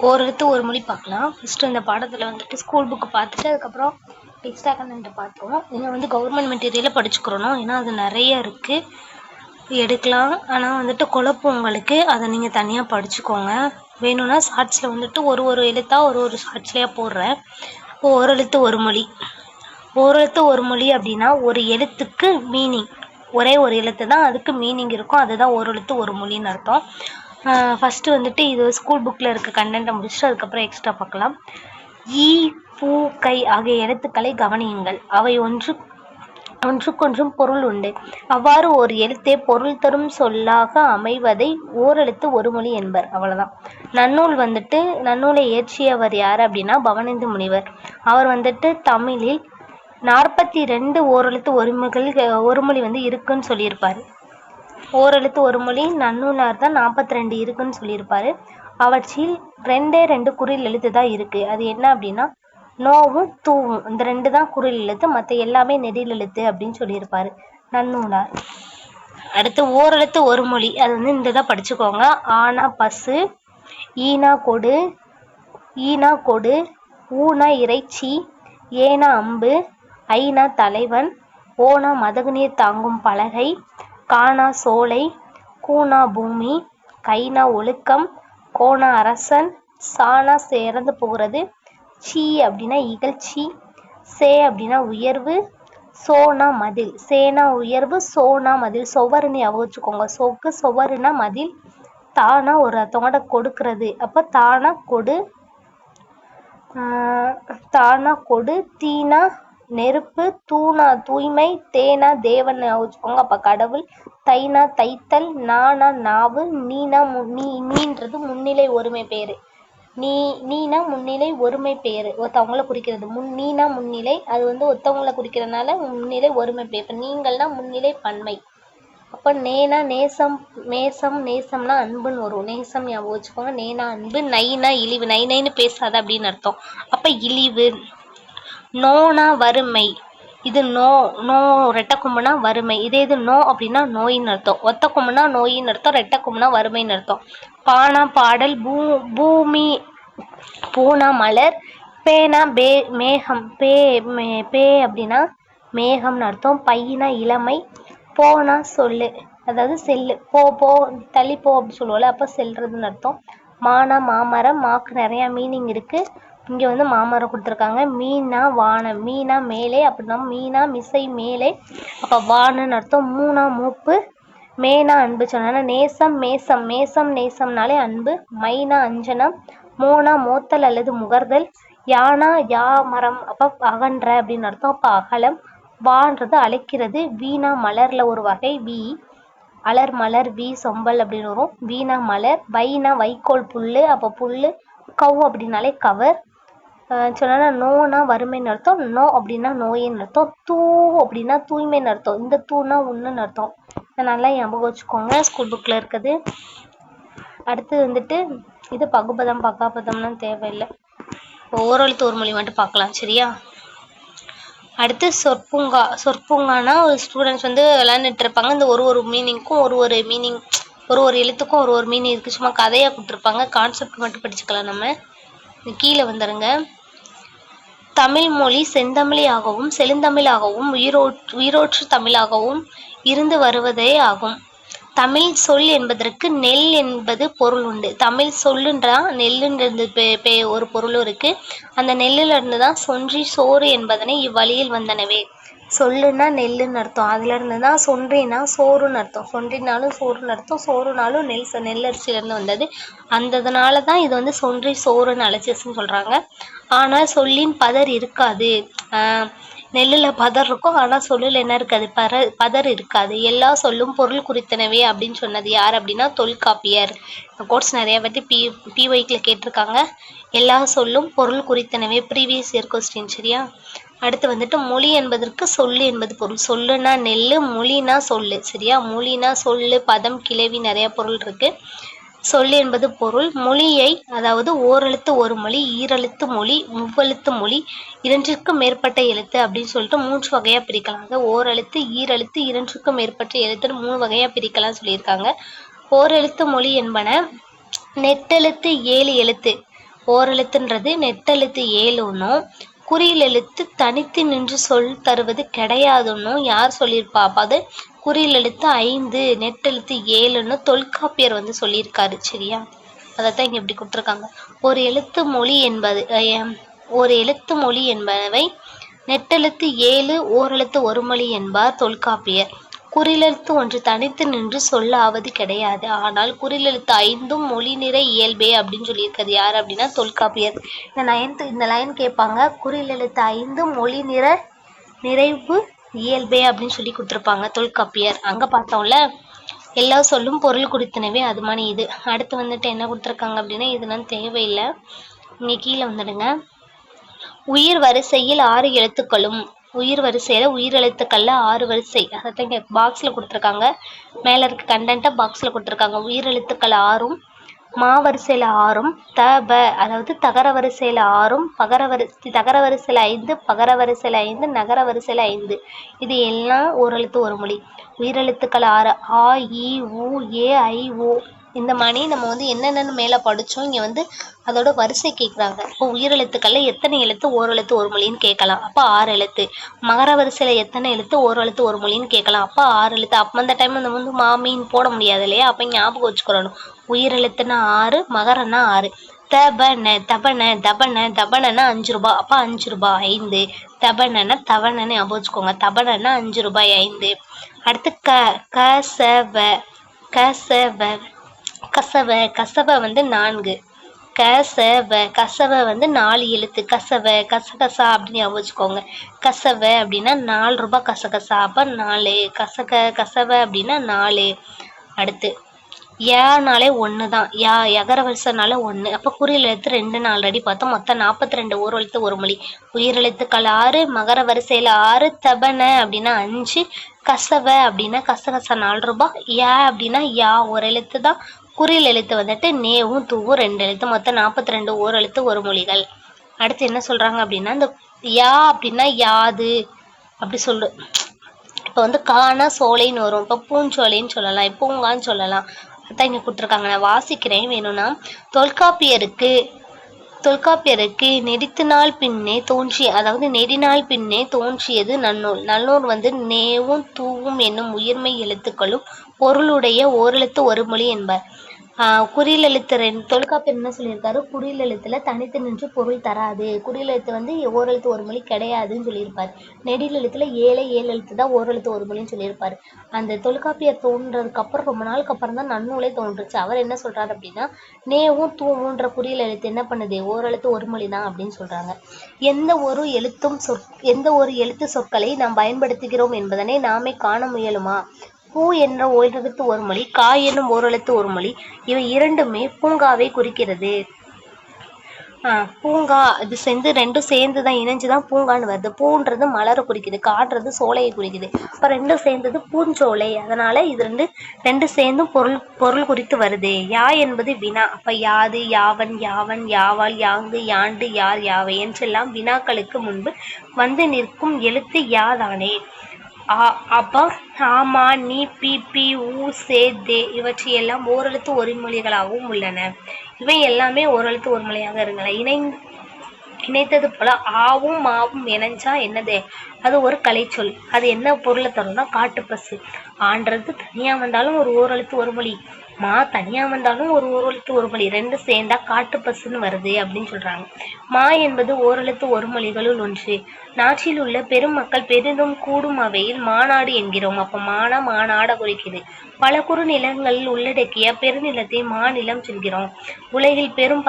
ஓரெழுத்து ஒரு மொழி பார்க்கலாம். ஃபஸ்ட்டு இந்த பாடத்தில் வந்துட்டு ஸ்கூல் புக்கு பார்த்துட்டு அதுக்கப்புறம் எக்ஸ்ட்ரா கண்டென்ட் பார்த்தோம். இதில் வந்து கவர்மெண்ட் மெட்டீரியலில் படிச்சுக்கிறணும். ஏன்னா அது நிறைய இருக்குது எடுக்கலாம். ஆனால் வந்துட்டு குழப்பம் உங்களுக்கு, அதை நீங்கள் தனியாக படிச்சுக்கோங்க. வேணும்னா ஷார்ட்ஸில் வந்துட்டு ஒரு எழுத்தாக ஒரு ஷார்ட்ஸ்லேயே போடுறேன். ஓரெழுத்து ஒரு மொழி. ஓரெழுத்து ஒரு மொழி அப்படின்னா ஒரு எழுத்துக்கு மீனிங், ஒரே ஒரு எழுத்து தான் அதுக்கு மீனிங் இருக்கும். அதுதான் ஓரெழுத்து ஒரு மொழின்னு அர்த்தம். ஃபஸ்ட்டு வந்துட்டு இது ஸ்கூல் புக்கில் இருக்க கண்டென்ட்டை முடிச்சுட்டு அதுக்கப்புறம் எக்ஸ்ட்ரா பார்க்கலாம். ஈ, பூ, கை ஆகிய எழுத்துக்களை கவனியுங்கள். அவை ஒன்றுக்கொன்றும் பொருள் உண்டு. அவ்வாறு ஒரு எழுத்தே பொருள் தரும் சொல்லாக அமைவதை ஓரெழுத்து ஒரு மொழி என்பர். அவ்வளோதான். நன்னூலை இயற்றியவர் யார் அப்படின்னா பவணேந்து முனிவர். அவர் வந்துட்டு தமிழில் 42 ஓரெழுத்து ஒரு மொழி வந்து இருக்குன்னு சொல்லியிருப்பார். ஓரெழுத்து ஒரு மொழி நன்னூலார் தான் 42 இருக்குன்னு சொல்லியிருப்பாரு. அவற்றில் 2 குறில் எழுத்து தான் இருக்கு. அது என்ன அப்படின்னா நோவும் தூவும், இந்த 2 தான் குறில் எழுத்து, மற்ற எல்லாமே நெடில் எழுத்து அப்படின்னு சொல்லியிருப்பாரு நன்னூலார். அடுத்து ஓரெழுத்து ஒரு மொழி, அது வந்து இந்த இதை படிச்சுக்கோங்க. ஆனா பசு, ஈனா கொடு, ஊனா இறைச்சி, ஏனா அம்பு, ஐனா தலைவன், ஓனா மதகுநீர் தாங்கும் பலகை, கானா சோலை, கூனா பூமி, கைனா ஒழுக்கம், கோனா அரசன், சானா சேர்ந்து போகிறது, சீ அப்படின்னா இகழ்ச்சி, சே அப்படின்னா உயர்வு, சோனா மதில். சேனா உயர்வு, சோனா மதில். சொவருன்னு ஞாபகம் வச்சுக்கோங்க. சோக்கு சொவருனா மதில், தானா ஒருத்தவங்கள்ட்ட கொடுக்கறது, அப்போ தானா கொடு, தீனா நெருப்பு, தூணா தூய்மை, தேனா தேவன் வச்சுக்கோங்க, அப்போ கடவுள், தைனா தைத்தல், நானா நாவு, நீன்றது முன்னிலை ஒருமை பேரு. நீனா முன்னிலை ஒருமை பேரு, ஒருத்தவங்கள குறிக்கிறது. நீனா முன்னிலை, அது வந்து ஒருத்தவங்கள குறிக்கிறதுனால முன்னிலை ஒருமை பேர். இப்போ நீங்கள்னா முன்னிலை பன்மை. அப்போ நேனா நேசம்னா அன்புன்னு வரும். நேசம் ஞாபகம் வச்சுக்கோங்க. நேனா அன்பு, நைனா இழிவு, நைன்னு பேசாத அப்படின்னு அர்த்தம். அப்போ இழிவு. நோனா வறுமை, இது நோ ரெட்டை கொம்புனா வறுமை. இது நோ அப்படின்னா நோயின்னு அர்த்தம். ஒத்த கொம்புனா நோயின்னு அர்த்தம், ரெட்டை கொம்புனா வறுமைன்னு அர்த்தம். பானா பாடல், பூமி, பூனா மலர், பேனா மேகம், பே அப்படின்னா மேகம்னு அர்த்தம். பையனா இளமை, போனா சொல்லு, அதாவது செல்லு, போ தள்ளி போ அப்படின்னு சொல்லுவோம்ல, அப்போ செல்றதுன்னு அர்த்தம். மானா மாமரம், மாக்கு நிறையா மீனிங் இருக்குது. இங்கே வந்து மாமரம் கொடுத்துருக்காங்க. மீனா வானம், மீனா மேலே அப்படின்னா மீனா மிசை மேலே, அப்போ வானன்னு அர்த்தம். மூணா மூப்பு, மேனா அன்பு சொன்னா நேசம்னாலே அன்பு. மைனா அஞ்சனம், மோனா மோத்தல் அல்லது முகர்தல், யானா மரம், அப்போ அகன்ற அப்படின்னு அர்த்தம், அப்போ அகலம். வான்றது அழைக்கிறது. வீணா மலர்ல ஒரு வகை, அலர் மலர், சொம்பல் அப்படின்னு வரும். வீணா மலர். வைனா வைக்கோல், புல்லு, அப்போ புல்லு. கவ் அப்படின்னாலே கவர் சொன்னா. நோனா வறுமைன்னு அர்த்தம், நோ அப்படின்னா நோயின்னு அர்த்தம். தூ அப்படின்னா தூய்மைன்னு அர்த்தம். இந்த தூனா ஒன்றுன்னு அர்த்தம். நல்லா ஞாபகம் வச்சுக்கோங்க, ஸ்கூல் புக்கில் இருக்குது. அடுத்து வந்துட்டு இது பகுபதம் பகாபதம்லாம் தேவையில்லை. ஓரெழுத்து ஒரு மொழி மட்டும் பார்க்கலாம், சரியா? அடுத்து சொற்பூங்கானா ஸ்டூடெண்ட்ஸ் வந்து விளையாண்டுட்டு இருப்பாங்க. இந்த ஒரு மீனிங்க்கும் ஒரு மீனிங், ஒரு எழுத்துக்கும் ஒரு மீனிங் இருக்குது. சும்மா கதையாக கொடுத்துருப்பாங்க. கான்செப்ட் மட்டும் படிச்சுக்கலாம். நம்ம கீழே வந்துடுங்க. தமிழ் மொழி செந்தமிழாகவும் செழுந்தமிழாகவும் உயிரோற்று தமிழாகவும் இருந்து வருவதே ஆகும். தமிழ் சொல் என்பதற்கு நெல் என்பது பொருள் உண்டு. தமிழ் சொல்லுன்றா நெல்லுன்றது ஒரு பொருளும் இருக்கு. அந்த நெல்லுல இருந்து தான் சொன்றி சோறு என்பதனை இவ்வழியில் வந்தனவே. சொல்லுன்னா நெல்லுன்னு அர்த்தம், அதுல இருந்து தான் சொன்றினா சோறுன்னு அர்த்தம். சொன்றினாலும் சோறுன்னு அர்த்தம், சோறுனாலும் நெல்லரிசியிலேருந்து வந்தது. இதனால தான் இது வந்து சொன்றி சோறுன்னு அழைச்சிச்சுன்னு சொல்றாங்க. ஆனால் சொல்லின் பதர் இருக்காது. நெல்லில் பதர் இருக்கும், ஆனால் சொல்லில் என்ன இருக்காது, பதர் இருக்காது. எல்லா சொல்லும் பொருள் குறித்தனவே அப்படின்னு சொன்னது யார் அப்படின்னா தொல்காப்பியர். கோட்ஸ் நிறைய பற்றி பிஒய்க்கில் கேட்டிருக்காங்க. எல்லா சொல்லும் பொருள் குறித்தனவே, ப்ரீவியஸ் இயர் கொஸ்டின், சரியா? அடுத்து வந்துட்டு மொழி என்பதற்கு சொல்லு என்பது பொருள். சொல்லுனா நெல்லு, மொழினா சொல்லு, சரியா? மொழினா சொல்லு, பதம், கிளவி, நிறைய பொருள் இருக்கு. சொல்லு என்பது பொருள். மொழியை, அதாவது ஓரெழுத்து ஒரு மொழி, ஈரெழுத்து மொழி, முவ்வெழுத்து மொழி, 2க்கும் மேற்பட்ட எழுத்து அப்படின்னு சொல்லிட்டு 3 வகையா பிரிக்கலாம். ஓரெழுத்து, ஈரெழுத்து, 2க்கும் மேற்பட்ட எழுத்துன்னு 3 வகையா பிரிக்கலாம் சொல்லியிருக்காங்க. ஓரெழுத்து மொழி என்பன நெட்டெழுத்து 7 எழுத்து, ஓரெழுத்துன்றது நெட்டெழுத்து 7ன்னும் குறில் எழுத்து தனித்து நின்று சொல் தருவது கிடையாதுன்னும் யார் சொல்லியிருப்பா? அது குறில் எழுத்து 5 நெட்டெழுத்து 7ன்னு தொல்காப்பியர் வந்து சொல்லியிருக்காரு. சரியா? அதைத்தான் இங்க இப்படி கொடுத்துருக்காங்க. ஒரு எழுத்து மொழி என்பவை நெட்டெழுத்து 7 ஓரெழுத்து ஒரு மொழி என்பார் தொல்காப்பியர். குறிலெழுத்து ஒன்று தனித்து நின்று சொல்லாவது கிடையாது. ஆனால் குறிலெழுத்து 5ம் மொழி நிறை இயல்பே அப்படின்னு சொல்லியிருக்காரு. யார் அப்படின்னா தொல்காப்பியர். இந்த லைன் கேட்பாங்க. குறிலெழுத்து 5 மொழி நிறைவு இயல்பே அப்படின்னு சொல்லி கொடுத்துருப்பாங்க தொல்காப்பியர். அங்க பார்த்தோம்ல எல்லா சொல்லும் பொருள் குறித்தனவே அது மாதிரி இது. அடுத்து வந்துட்டு என்ன கொடுத்துருக்காங்க அப்படின்னா இதெல்லாம் தேவையில்லை. இங்கே கீழே வந்துடுங்க. உயிர் வரிசையில் 6 எழுத்துக்களும் உயிர் வரிசையில உயிரெழுத்துக்கள்ல 6 வரிசை. அதான் இங்க பாக்ஸ்ல கொடுத்துருக்காங்க. மேல இருக்க கண்டென்ட்டை பாக்ஸ்ல கொடுத்துருக்காங்க. உயிரெழுத்துக்கள் 6ம் மா வரிசையில 6ம் அதாவது தகர வரிசையில 6ம் தகர வரிசையில 5 பகர வரிசையில 5 நகர வரிசையில 5. இது எல்லாம் ஓரெழுத்து ஒரு மொழி. உயிரெழுத்துக்கள் 6 ஆ இ உ ஏ ஐ ஓ. இந்த மாதிரி நம்ம வந்து என்னென்னு மேலே படித்தோம். இங்கே வந்து அதோட வரிசை கேட்குறாங்க. இப்போ உயிரெழுத்துக்கள்ல எத்தனை எழுத்து ஓரெழுத்து ஒரு மொழின்னு கேட்கலாம். அப்போ 6 எழுத்து. மகர வரிசையில் எத்தனை எழுத்து ஓரெழுத்து ஒரு மொழின்னு கேட்கலாம். அப்போ 6 எழுத்து. அப்போ அந்த டைம் நம்ம வந்து மாமின்னு போட முடியாது இல்லையா? அப்போ ஞாபகம் வச்சுக்கிறணும். உயிரெழுத்துனா 6, மகரன்னா 6. தபன 5 ரூபாய். அப்போ 5 ரூபாய் 5. தவணன்னு ஞாபகம் வச்சுக்கோங்க. தபனன்னா 5 ரூபாய் 5. அடுத்து கசவ வந்து 4. கசவ வந்து 4 எழுத்து. கசகசா அப்படின்னு ஞாபகம் வச்சுக்கோங்க. கசவ அப்படின்னா 4 ரூபாய் கசகசா. அப்ப 4. கசவ அப்படின்னா 4. அடுத்து ஏனாலே 1 தான். யகர வரிசைனால 1. அப்போ குறில் எழுத்து 2ன்னு ஆல்ரெடி பார்த்தோம். மொத்தம் 42 ஓரெழுத்து ஒரு மொழி. உயிரெழுத்துக்கள் 6, மகர வரிசையில 6, தபன அப்படின்னா 5, கசவ அப்படின்னா கசகசா 4 ரூபாய், அப்படின்னா ஒரு எழுத்து தான். குறில் எழுத்து வந்துட்டு நேவும் தூவும் 2 எழுத்து. மொத்தம் 42 ஓரெழுத்து ஒரு மொழிகள். அடுத்து என்ன சொல்றாங்க அப்படின்னா இந்த அப்படின்னா யாது அப்படி சொல்லு. இப்போ வந்து காணா சோலைன்னு வரும். இப்போ பூஞ்சோலைன்னு சொல்லலாம், பூங்கான்னு சொல்லலாம். அதான் இங்க கொடுத்துருக்காங்க. நான் வாசிக்கிறேன் வேணும்னா. தொல்காப்பியருக்கு நெடித்தினால் பின்னே அதாவது நெடினால் பின்னே தோன்றியது நன்னூல். நன்னூல் வந்து நேவும் தூவும் என்னும் உயிர்மை எழுத்துக்களும் பொருளுடைய ஓரெழுத்து ஒரு மொழி என்பார். குறில் எழுத்து தொல்காப்பியர் என்ன சொல்லியிருக்காரு? குறில் எழுத்துல தனித்து நின்று பொருள் தராது. குறில் எழுத்து வந்து ஓரெழுத்து ஒரு மொழி கிடையாதுன்னு சொல்லியிருப்பாரு. நெடில் எழுத்துல 7 எழுத்து தான் ஓரெழுத்து ஒரு மொழின்னு சொல்லியிருப்பாரு. அந்த தொல்காப்பியர் தோன்றதுக்கு அப்புறம் ரொம்ப நாளுக்கு அப்புறம் தான் நன்னூலே தோன்றுச்சு. அவர் என்ன சொல்றாரு அப்படின்னா நேவும் தூவுன்ற குறில் எழுத்து என்ன பண்ணுது? ஓரெழுத்து ஒரு மொழி தான் அப்படின்னு சொல்றாங்க. எந்த ஒரு எழுத்து சொற்களை நாம் பயன்படுத்துகிறோம் என்பதனை நாமே காண முயலுமா? பூ என்ற ஓரெழுத்து ஒரு மொழி, காய் என்னும் ஓரெழுத்து ஒரு மொழி. இவை இரண்டுமே பூங்காவை குறிக்கிறது. பூங்கா இது ரெண்டும் சேர்ந்துதான் இணைஞ்சுதான் பூங்கான்னு வருது. பூன்றது மலரை குறிக்குது, காடுறது சோலையை குறிக்குது. அப்ப ரெண்டும் சேர்ந்தது பூஞ்சோலை. அதனால இது ரெண்டு சேர்ந்தும் பொருள் குறித்து வருது. யா என்பது வினா. அப்ப யாது, யாவன், யாவன், யாவால், யாங்கு, யாண்டு, யார், யாவை என்றெல்லாம் வினாக்களுக்கு முன்பு வந்து நிற்கும் எழுத்து யாதானே. அப்போ ஆமா, நீ, பி, பி, ஊ, சே, தே இவற்றையெல்லாம் ஓரெழுத்து ஒரு மொழிகளாகவும் உள்ளன. இவை எல்லாமே ஓரெழுத்து ஒரு மொழியாக இருங்கள. இணைத்தது போல ஆவும் மாவும் இணைஞ்சா என்னது? அது ஒரு கலைச்சொல். அது என்ன பொருளை தரும்னா காட்டுப்பசு. ஆன்றது தனியா வந்தாலும் ஒரு ஓரெழுத்து ஒரு மொழி, மா தனியா வந்தாலும் ஒரு ஓரெழுத்து ஒரு மொழி, ரெண்டு சேர்ந்தா காட்டுப்பசுன்னு வருது அப்படின்னு சொல்றாங்க. மா என்பது ஓரெழுத்து ஒரு மொழிகளுள் ஒன்று. நாட்டில் உள்ள பெரும் மக்கள் பெரிதும் கூடும் அவையில் மாநாடு என்கிறோம். அப்ப மாநாட குறிக்குது. பல குறு நிலங்களில் உள்ளடக்கிய பெருநிலத்தை மாநிலம் சொல்கிறோம். உலகில் பெரும்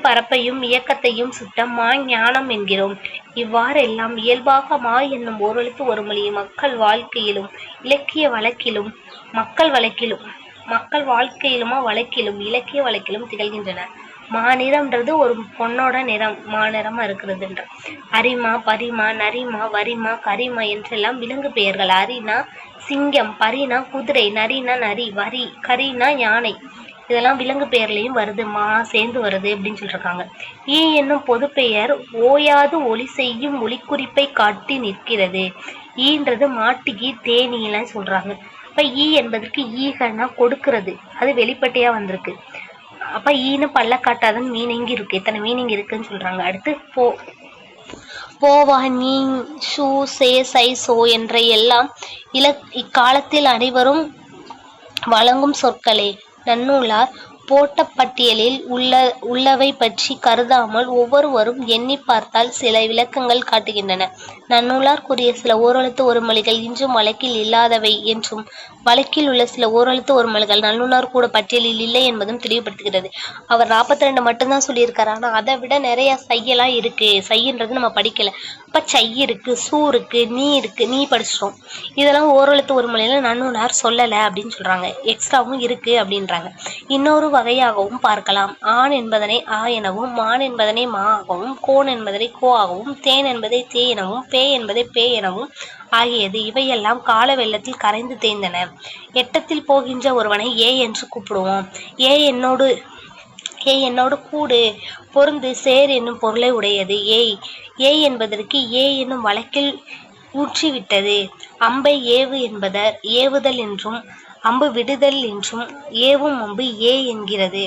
பரப்பையும் இயக்கத்தையும் சுட்ட ஞானம் என்கிறோம். இவ்வாறெல்லாம் இயல்பாக மா என்னும் ஓரெழுத்து ஒரு மொழி மக்கள் வாழ்க்கையிலும் இலக்கிய வழக்கிலும் திகழ்கின்றன. மாநிறம்ன்றது ஒரு பொண்ணோட நிறம், மாநிறமா இருக்கிறதுன்ற. அரிமா, பரிமா, நரிமா, வரிமா, கரிமா என்றெல்லாம் விலங்கு பெயர்கள். அரினா சிங்கம், பரினா குதிரை, நரினா நரி, வரி கரினா யானை. இதெல்லாம் விலங்கு பெயர்லையும் வருது. சேர்ந்து வருது அப்படின்னு சொல்லிருக்காங்க. ஈ என்னும் பொது பெயர் ஓயாது ஒளி செய்யும் ஒளிக்குறிப்பை காட்டி நிற்கிறது. ஈன்றது மாட்டுகி, தேனீலாம் சொல்றாங்க. இப்ப ஈ என்பதற்கு ஈகன்னா கொடுக்கிறது, அது வெளிப்படையா வந்திருக்கு. அப்ப ஈன்னு பல்ல காட்டாதன்னு மீனிங் இருக்கு. இத்தனை மீனிங் இருக்குன்னு சொல்றாங்க. அடுத்து போவா நீ சு சே சை சோ என்ற எல்லாம் இக்காலத்தில் அனைவரும் வழங்கும் சொற்களே. நன்னூலார் போட்ட பட்டியலில் உள்ளவை பற்றி கருதாமல் ஒவ்வொருவரும் எண்ணி பார்த்தால் சில விளக்கங்கள் காட்டுகின்றன. நன்னூலார் கூறிய சில ஓரெழுத்து ஒருமொழிகள் இன்றும் வழக்கில் இல்லாதவை என்றும் வழக்கில் உள்ள சில ஓரெழுத்து ஒருமொழிகள் நன்னூலார் கூட பட்டியலில் இல்லை என்பதும் தெளிவுபடுத்துகிறது. அவர் 42 மட்டும்தான் சொல்லியிருக்காரு. ஆனா அதை விட நிறைய சையெல்லாம் இருக்கு. சைன்றது நம்ம படிக்கல. அப்ப சை இருக்கு, சூ இருக்கு, நீ படிச்சிட்டோம். இதெல்லாம் ஓரெழுத்து ஒருமொழியில நன்னூலார் சொல்லல அப்படின்னு சொல்றாங்க. எக்ஸ்ட்ராவும் இருக்கு அப்படின்றாங்க. இன்னொரு வகையாகவும் பார்க்கலாம். ஆண் என்பதனை ஆ எனவும், மான் என்பதனை மா ஆகவும், கோன் என்பதனை கோ ஆகவும், தேன் என்பதை தே எனவும், பே என்பதை பே எனவும் ஆகியது. இவையெல்லாம் கால வெள்ளத்தில் கரைந்து தேய்ந்தன. எட்டத்தில் போகின்ற ஒருவனை ஏ என்று கூப்பிடுவோம். ஏ என்னோடு கூடு, பொருந்து, சேர் என்னும் பொருளை உடையது. ஏய் என்பதற்கு ஏ என்னும் வழக்கில் ஊற்றிவிட்டது. அம்பை ஏவு என்பதர் ஏவுதல் என்றும், அம்பு விடுதல் என்றும், ஏவும் அம்பு ஏ என்கிறது.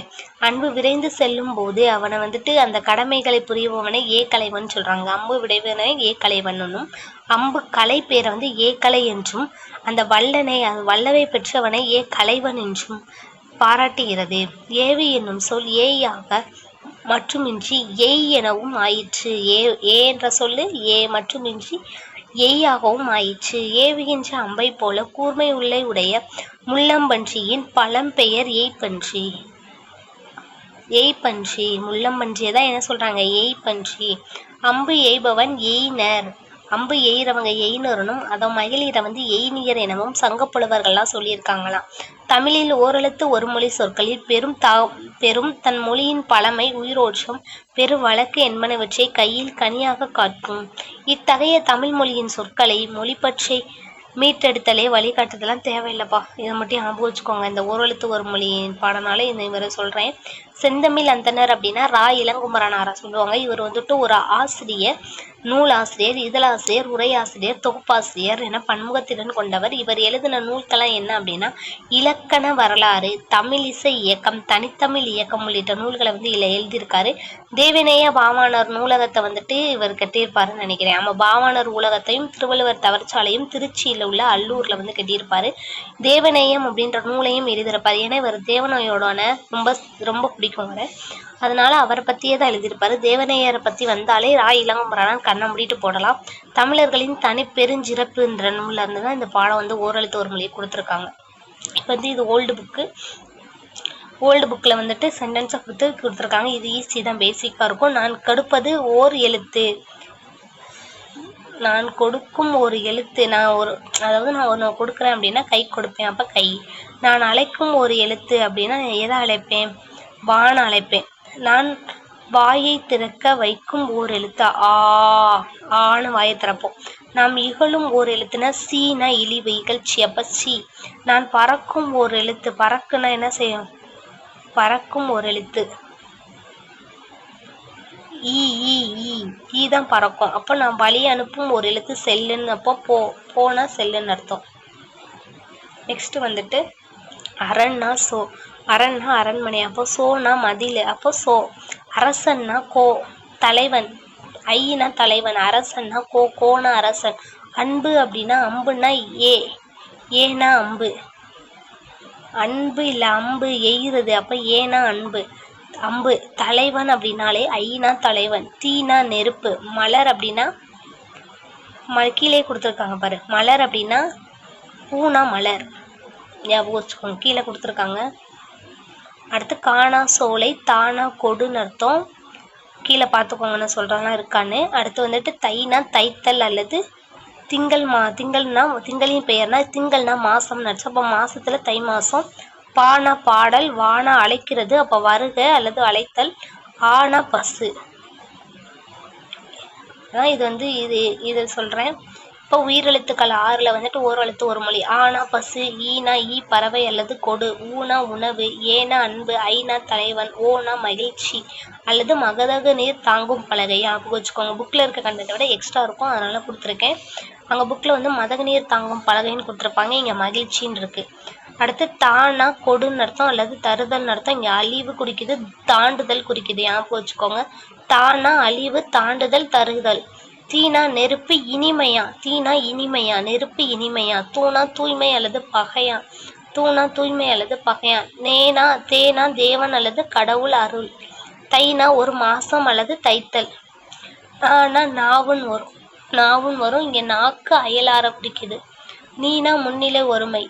அன்பு விரைந்து செல்லும் போது அவனை அந்த கடமைகளை புரிபவனை ஏ கலைவன் சொல்றாங்க. அம்பு விடைவனை ஏ கலைவனும், அம்பு கலை பேரை ஏ கலை என்றும், அந்த வல்லவை பெற்றவனை ஏ கலைவன் என்றும் பாராட்டுகிறது. ஏவு என்னும் சொல் ஏயாக மட்டுமின்றி எய் எனவும் ஆயிற்று. ஏ என்ற சொல்லு ஏ மட்டுமின்றி எய்யாகவும் ஆயிற்று. ஏவுகின்ற அம்பை போல கூர்மை உடைய முள்ளம்பன்றியின் பழம்பெயர் எய்பன்றி. முள்ளம்பன்றியதான் என்ன சொல்றாங்க? எய்பன்றி. அம்பு எய்பவன் எய்னர். அம்பு எய்கிறவங்க எய்னரனும், அதை மகளிரை எய்னியர் எனவும் சங்கப்புலவர்கள்லாம் சொல்லியிருக்காங்களாம். தமிழில் ஓரெழுத்து ஒருமொழி சொற்களில் பெரும் தன் மொழியின் பழமை, உயிரோட்டம், பெரு வழக்கு என்பனவற்றை கையில் கனியாக காட்டும். இத்தகைய தமிழ் மொழியின் சொற்களை மொழிப்பற்றை மீட்டெடுத்தலே வழிகாட்டுதெல்லாம் தேவையில்லைப்பா. இதை மட்டும் ஞாபகம் வச்சுக்கோங்க. இந்த ஓரெழுத்து ஒரு மொழியின் பாடனால இவரை சொல்றேன். செந்தமிழ் அந்தனர் அப்படின்னா ரா இளங்குமரனாரை சொல்லுவாங்க. இவர் ஒரு ஆசிரியர், நூலாசிரியர், இதழாசிரியர், உரையாசிரியர், தொகுப்பாசிரியர் என பன்முகத்திறன் கொண்டவர். இவர் எழுதின நூல்கள்லாம் என்ன அப்படின்னா இலக்கண வரலாறு, தமிழிசை இயக்கம், தனித்தமிழ் இயக்கம் உள்ளிட்ட நூல்களை எழுதியிருக்காரு. தேவநேய பாவாணர் நூலகத்தை இவர் கட்டியிருப்பாருன்னு நினைக்கிறேன். ஆமா, பாவாணர் நூலகத்தையும் திருவள்ளுவர் தவற்சாலையும் திருச்சியில் உள்ள அல்லூர்ல கட்டியிருப்பாரு. தேவநேயம் அப்படின்ற நூலையும் எழுதியிருப்பாரு. ஏன்னா இவர் தேவநேயோட ரொம்ப பிடிக்கும் வர, அதனால அவரை பத்தியே தான் எழுதியிருப்பாரு. தேவநேயரை பத்தி வந்தாலே ரா இளங்குமரனார் கண்ணை மூடிட்டு போடலாம். தமிழர்களின் தனி பெருஞ்சிறப்புன்ற நூல்ல இருந்துதான் இந்த பாடம் ஓரெழுத்து ஒரு மொழியை கொடுத்துருக்காங்க. இது ஓல்டு புக்ல சென்டென்ஸை கொடுத்துருக்காங்க. இது ஈஸி தான், பேசிக்கா இருக்கும். நான் கடுப்பது ஓர் எழுத்து, நான் கொடுக்கும் ஒரு எழுத்து. நான் ஒன்று கொடுக்குறேன் அப்படின்னா கை கொடுப்பேன், அப்ப கை. நான் அழைக்கும் ஒரு எழுத்து அப்படின்னா எதை அழைப்பேன்? வான அழைப்பேன். நான் வாயை திறக்க வைக்கும் ஓர் எழுத்து ஆன்னு வாயை திறப்போம். நாம் இகழும் ஓர் எழுத்துனா சீனா இழிவு, இகழ்ச்சி, அப்ப சி. நான் பறக்கும் ஓர் எழுத்து, பறக்குன்னா என்ன செய்யும்? பறக்கும் ஒரு எழுத்து ஈ தான் பறக்கும். அப்போ நான் வழி அனுப்பும் ஒரு எழுத்து செல்லுன்னு, அப்போ போனா செல்லுன்னு அர்த்தம். நெக்ஸ்ட் அரண்னா சோ, அரண்னா அரண்மனை, அப்போ சோனா மதில், அப்போ சோ. அரசன்னா கோ, தலைவன், ஐனா தலைவன், அரசன்னா கோனா அரசன். அன்பு அப்படின்னா அம்புன்னா ஏனா அம்பு, அன்பு இல்ல அம்பு எய்கிறது, அப்ப ஏனா அன்பு, அம்பு. தலைவன் அப்படின்னாலே ஐனா தலைவன், தீனா நெருப்பு. மலர் அப்படின்னா கீழே கொடுத்துருக்காங்க பாரு, மலர் அப்படின்னா பூனா மலர், ஞாபகம் வச்சுக்கோங்க, கீழே கொடுத்துருக்காங்க. அடுத்து காணா சோலை, தானா கொடுன்னு அர்த்தம், கீழே பார்த்துக்கோங்கன்னு சொல்றாங்க இருக்கான்னு. அடுத்து தைனா தைத்தல் அல்லது திங்களின் பெயர்னா திங்கள்னா மாசம் அர்த்தம். அப்போ மாசத்துல தை மாசம். பானா பாடல், வானா அழைக்கிறது, அப்ப வருக அல்லது அழைத்தல். ஆனா பசு. இது சொல்றேன். இப்போ உயிரெழுத்துக்கள் 6ல் ஓரெழுத்து ஒரு மொழி. ஆனா பசு, ஈனா ஈ பறவை அல்லது கொடு, ஊனா உணவு, ஏனா அன்பு, ஐனா தலைவன், ஓனா மகிழ்ச்சி அல்லது மகதக நீர் தாங்கும் பலகை. ஞாபகம் வச்சுக்கோங்க. புக்ல இருக்க கண்டென்ட்டை விட எக்ஸ்ட்ரா இருக்கும், அதனால கொடுத்துருக்கேன். அங்கே புக்கில் வந்து மதகுநீர் தாங்கும் பலகைன்னு கொடுத்துருப்பாங்க, இங்கே மகிழ்ச்சின்னு இருக்கு. அடுத்து தானா கொடுன்னு அர்த்தம் அல்லது தருதல்னு அர்த்தம். இங்கே அழிவு குறிக்குது, தாண்டுதல் குறிக்குது, ஞாபகம் வச்சுக்கோங்க. தானா அழிவு, தாண்டுதல், தருதல். தீனா நெருப்பு இனிமையா, தீனா இனிமையா, நெருப்பு இனிமையா. தூணா தூய்மை அல்லது பகையா, தூணா தூய்மை அல்லது பகையா. நேனா தேனா தேவன் அல்லது கடவுள் அருள். தைனா ஒரு மாசம் அல்லது தைத்தல். ஆனா நாவுன்னு வரும், நாவுன்னு வரும். இங்கே நாக்கு அயலார குறிக்குது. நீனா முன்னிலை ஒருமை.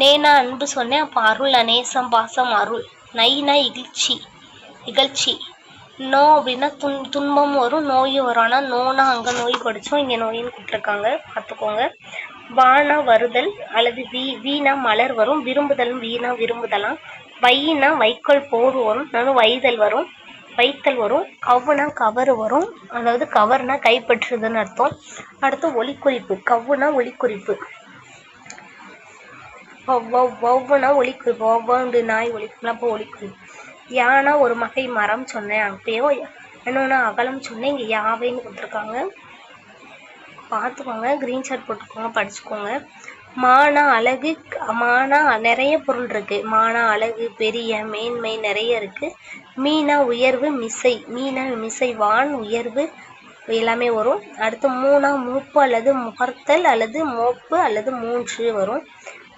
நேனா அன்பு சொன்னேன், அப்போ அருள் நேசம் பாசம் அருள். நைனா இகழ்ச்சி, இகழ்ச்சி. நோ அப்படின்னா துன்பம் வரும், நோயும் வரும். ஆனால் நோனா அங்கே நோய் படித்தோம், இங்கே நோயின்னு கொடுத்துருக்காங்க, பார்த்துக்கோங்க. வானா வருதல் அல்லது வீணா மலர் வரும், விரும்புதலும் வீணா விரும்புதலாம். வையினா வைக்கோல் போர் வரும், அதாவது வைதல் வரும், வைத்தல் வரும். கவ்வுனா கவரு வரும், அதாவது கவர்னா கைப்பற்றுதுன்னு அர்த்தம். அடுத்து ஒலிக்குறிப்பு, கவ்வுனா ஒலிக்குறிப்பு, வவ்வுனா ஒலிக்குறிப்பு, வவ்வாண்டு நாய் ஒலிக்குறிப்பு, அப்போ ஒலிக்குறிப்பு. யானா ஒரு வகை மரம் சொன்னேன், அப்பயோ இன்னொன்று அகலம் சொன்னேன், இங்கே யாவைன்னு கொடுத்துருக்காங்க, பார்த்துக்கோங்க, கிரீன்ஷாட் போட்டுக்கோங்க, படிச்சுக்கோங்க. மானா அழகு, மானா நிறைய பொருள் இருக்கு, மானா அழகு, பெரிய, மேன்மை நிறைய இருக்கு. மீனா உயர்வு, மிசை, மீனா மிசை, வான் உயர்வு எல்லாமே வரும். அடுத்து மூணா மூப்பு அல்லது முகர்த்தல் அல்லது மோப்பு அல்லது மூன்று வரும்.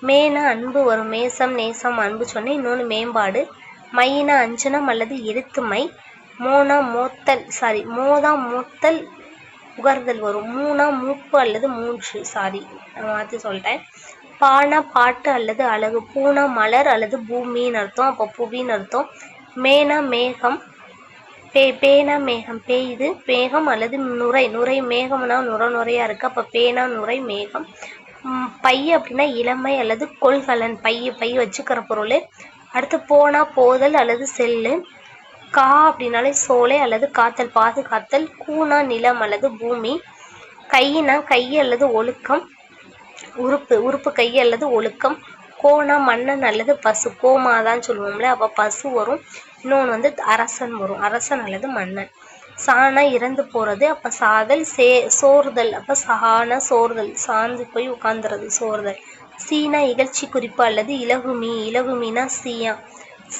மேனா அன்பு வரும், மேசம் நேசம் அன்பு சொன்னேன், இன்னொன்று மேம்பாடு. மைனா அஞ்சனம் அல்லது எழுத்து மை. மோனா மோத்தல், சாரி மோதா மூத்தல் உகர்தல் வரும். மூணா மூப்பு அல்லது மூன்று, சாரி மாற்றி சொல்லிட்டேன். பானா பாட்டு அல்லது அழகு. பூனா மலர் அல்லது பூமின்னு அர்த்தம், அப்போ புவின்னு அர்த்தம். மேனா மேகம், பேனா மேகம் பெய்யுது, மேகம் அல்லது நுரை, நுரை மேகம்னா நுரையா இருக்கு, அப்போ பேனா நுரை மேகம். பை அப்படின்னா இளமை அல்லது கொள்கலன், பை வச்சுக்கிற பொருள். அடுத்து போனா போதல் அல்லது செல்லு. கா அப்படின்னாலே சோலை அல்லது காத்தல், பாதுகாத்தல். கூனா நிலம் அல்லது பூமி. கையினா கை அல்லது ஒழுக்கம், உறுப்பு கை அல்லது ஒழுக்கம். கோனா மன்னன் அல்லது பசு, கோமாதான் சொல்லுவோம்ல, அப்போ பசு வரும். இன்னொன்று வந்து அரசன் வரும், அரசன் அல்லது மன்னன். சானா இறந்து போகிறது, அப்போ சாதல். சோறுதல், அப்போ சானா சோறுதல், சார்ந்து போய் உட்காந்துறது, சோறுதல். சீனா இகழ்ச்சி குறிப்பு அல்லது இலகுமி, இலகுமினா சீயா.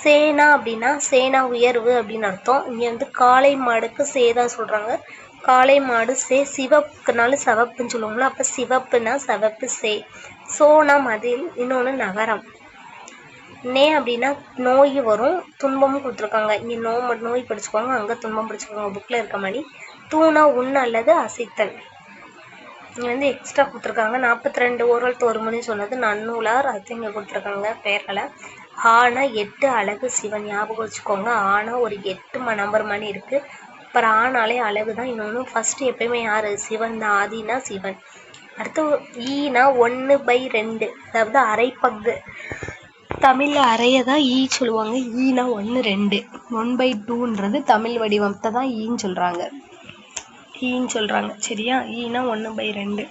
சேனா அப்படின்னா சேனா உயர்வு அப்படின்னு அர்த்தம். இங்கே வந்து காளை மாடுக்கு சேதான் சொல்கிறாங்க, காளை மாடு சிவப்புக்குனாலும் சிவப்புன்னு சொல்லுவாங்களா, அப்போ சிவப்புனா சிவப்பு சே. சோனா மதில், இன்னொன்று நகரம். நே அப்படின்னா நோய் வரும், துன்பமும் கொடுத்துருக்காங்க, இங்கே நோய் படிச்சுக்கோங்க, அங்கே துன்பம் படிச்சுக்கோங்க, புக்கில் இருக்க மாதிரி. தூணா உண் அல்லது அசைத்தல். இங்கே வந்து எக்ஸ்ட்ரா கொடுத்துருக்காங்க, 42 ஓரல் தோறுமுன்னு சொன்னது நன்னூலார், அது இங்கே கொடுத்துருக்காங்க பெயர்களை. ஆனா 8 அழகு சிவன், ஞாபகம் வச்சுக்கோங்க. ஆனா ஒரு 8 நம்பர் மணி இருக்குது, அப்புறம் ஆனாலே அழகு தான். இன்னொன்று ஃபஸ்ட்டு எப்பயுமே யார், சிவன் தான், ஆதினா சிவன். அடுத்து ஈனா 1/2, அதாவது அரைப்பங்கு. தமிழில் அறையை தான் ஈ சொல்லுவாங்க, ஈனா 1, 2. 1/2ன்றது தமிழ் வடிவத்தை தான் ஈன்னு சொல்கிறாங்க, சரியா. ஈனா 1/2.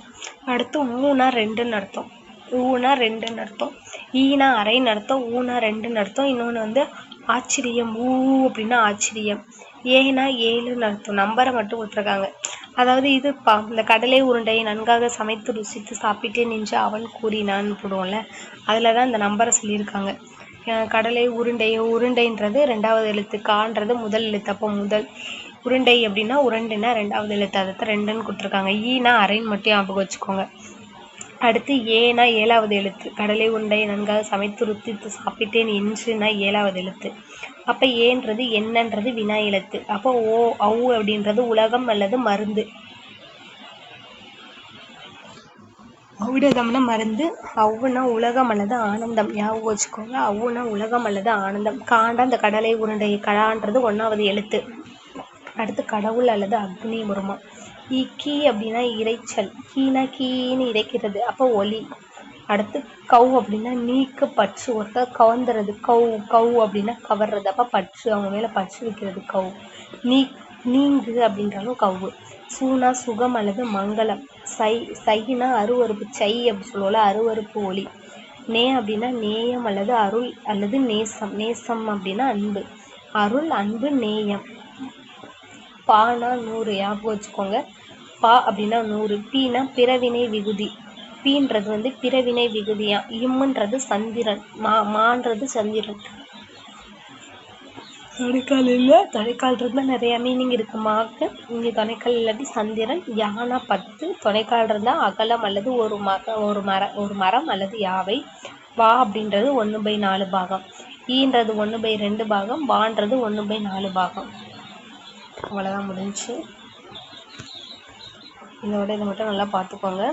அடுத்து ஊனா 2ன்னு அர்த்தம், ஊனா 2ன்னு அர்த்தம். ஈனா அரைன்னு அர்த்தம், ஊனா 2ன்னு அர்த்தம். இன்னொன்று வந்து ஆச்சரியம், ஊ அப்படின்னா ஆச்சரியம். ஏனா 7ன்னு அர்த்தம், நம்பரை மட்டும் கொடுத்துருக்காங்க. அதாவது இது இந்த கடலை உருண்டையை நன்காக சமைத்து ருசித்து சாப்பிட்டே நின்று அவன் கூறினான்னு போடுவோம்ல, அதில் தான் இந்த நம்பரை சொல்லியிருக்காங்க. கடலை உருண்டைன்றது 2வது எழுத்து, கான்றது முதல் எழுத்து, அப்போ முதல். உருண்டை அப்படின்னா உருண்டைன்னா 2வது எழுத்து, அதை தான் 2ன்னு கொடுத்துருக்காங்க. ஈனா அரைன்னு மட்டும் ஞாபகம் வச்சுக்கோங்க. அடுத்து ஏனா 7வது எழுத்து, கடலை உருண்டையை நன்காக சமைத்து ருசித்து சாப்பிட்டேன் என்றுனா 7வது எழுத்து, அப்போ ஏன்றது என்னன்றது வினா எழுத்து, அப்போ ஔ அப்படின்றது உலகம் அல்லது மருந்து, ஔடதம்னா மருந்து, ஔனா உலகம் அல்லது ஆனந்தம், ஞாபகம் வச்சுக்கோங்க, ஔனா உலகம் அல்லது ஆனந்தம். காண்டா இந்த கடலை உருண்டை, கடான்றது 1வது எழுத்து. அடுத்து கடவுள் அல்லது அக்னி வருமா. கீ அப்படின்னா இறைச்சல், கீனா கீன்னு இறைக்கிறது, அப்போ ஒலி. அடுத்து கவ் அப்படின்னா நீக்கு பற்று, ஒருத்தர் கவர்ந்துறது, கவ் அப்படின்னா கவர்றது, அப்போ பற்று, அவங்க மேலே பற்று வைக்கிறது கவ். நீங்கு அப்படின்றாலும் கவ்வு. சூனா சுகம் அல்லது மங்களம். சைனா அருவறுப்பு, சை அப்படி சொல்லுவோம்ல, அருவறுப்பு ஒலி. நே அப்படின்னா நேயம் அல்லது அருள் அல்லது நேசம், நேசம் அப்படின்னா அன்பு, அருள் அன்பு நேயம். பானா 100, ஞாபகம் வச்சுக்கோங்க. பா அப்படின்னா 100. பீனா பிறவினை விகுதி. பீன்றது வந்து பிறவினை விகுதியா. இம்முன்றது சந்திரன். மான்றது சந்திரன். தொடைக்கால் இல்லை, தொடைக்கால் இருந்தால் நிறையா மீனிங் இருக்கு மாக்கு. இங்கே தொடைக்கால் இல்லாட்டி சந்திரன். யானா 10. தொடைக்கால் இருந்தால் அகலம் அல்லது ஒரு மரம் அல்லது யாவை. வா அப்படின்றது 1/4 பாகம். ஈன்றது 1/2 பாகம். வான்றது 1/4 பாகம். அவ்வளோதான் முடிஞ்சு. இதோட இதை மட்டும் நல்லா பார்த்துக்கோங்க.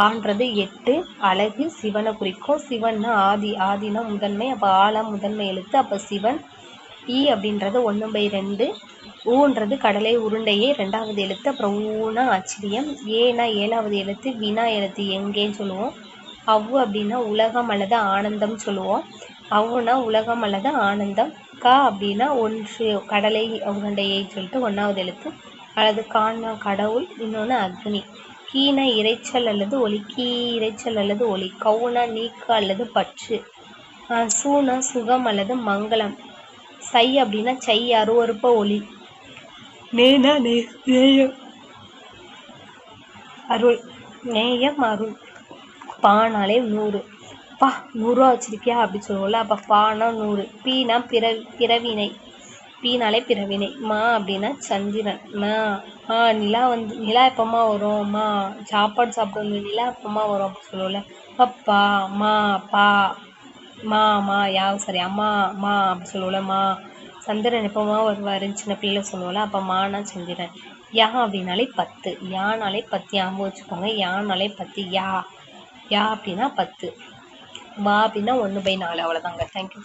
ஆன்றது 8. அழகு சிவனை குறிக்கும். சிவன்னா ஆதினா முதன்மை. அப்போ ஆலா முதன்மை எழுத்து. அப்போ சிவன். ஈ அப்படின்றது 1/2. ஊன்றது கடலை உருண்டையே 2வது எழுத்து. அப்புறம் ஊனா ஆச்சரியம். ஏனா 7வது எழுத்து. வினா எழுத்து எங்கேன்னு சொல்லுவோம். அவ்வு அப்படின்னா உலகம் அல்லது ஆனந்தம் சொல்லுவோம். அவ்வுனா உலகம் அல்லது ஆனந்தம். கா அப்படின்னா ஒன்று கடலை உருண்டையை சொல்லிட்டு 1வது எழுத்து. அல்லது கான்னா கடவுள். இன்னொன்று அக்னி. கீனா இறைச்சல் அல்லது ஒளி. கீ இறைச்சல் அல்லது ஒளி. கவுனா நீக்கு அல்லது பற்று. சூனா சுகம் அல்லது மங்களம். சை அப்படின்னா சை அருவருப்ப ஒளி. நேனா நேயம் அருள். நேயம் அருள். பானாலே 100. பா 100 ரூபா வச்சிருக்கியா அப்படி சொல்லுவோம்ல. அப்போ பானா 100. பீனா பிறவினை. பீனாலே பிறவினை. மா அப்படின்னா சந்திரன். நிலா எப்பமா வரும். சாப்பாடு சாப்பிடுவோம். நிலா எப்பமா வரும் அப்படி சொல்லுவோம்ல. பப்பா மா பா மா யாவும் சரி. அம்மா மா அப்படி சொல்லுவோம்ல. சந்திரன் எப்பமா வருவாருன்னு சின்ன பிள்ளைல சொல்லுவோம்ல. அப்போ மானா சந்திரன். யா அப்படின்னாலே 10. யானாலே 10 ஞாபகம் வச்சுக்கோங்க. யானாலே 10. யா அப்படின்னா 10. வா அப்படின்னா 1/4. அவ்வளோதாங்க. தேங்க்யூ.